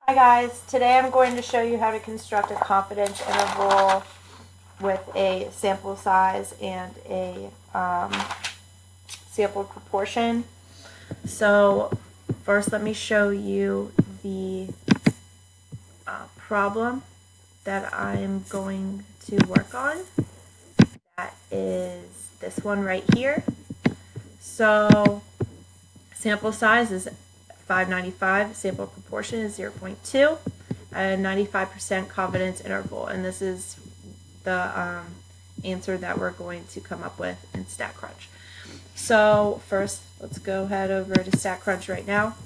Hi guys, today I'm going to show you how to construct a confidence interval with a sample size and a sample proportion. So first let me show you the problem that I'm going to work on. That is this one right here. So sample size is 595, sample proportion is 0.2, at a 95% confidence interval, and this is the answer that we're going to come up with in statcrunch. So first, let's go head over to statcrunch right now.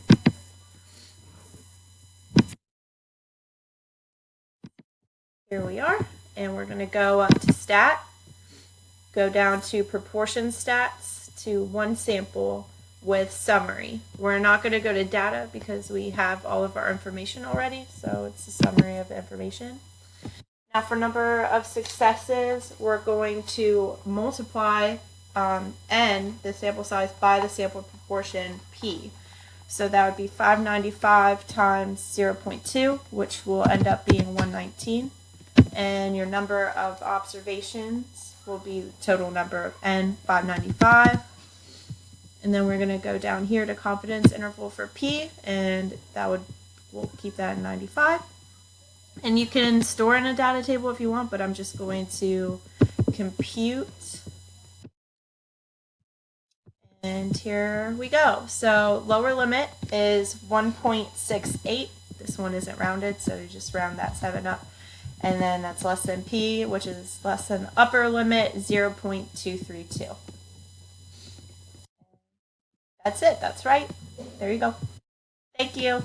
Here we are, and we're going to go up to stat, go down to proportion stats to one sample with summary. We're not going to go to data because we have all of our information already, so it's a summary of information. Now for number of successes, we're going to multiply n, the sample size, by the sample proportion p. So that would be 595 times 0.2, which will end up being 119. And your number of observations will be total number of n, 595. And then we're going to go down here to confidence interval for p, and we'll keep that in 95. And you can store in a data table if you want, but I'm just going to compute. And here we go. So lower limit is 1.68. This one isn't rounded, so you just round that 7 up. And then that's less than p, which is less than upper limit, 0.232. That's it. That's right. There you go. Thank you.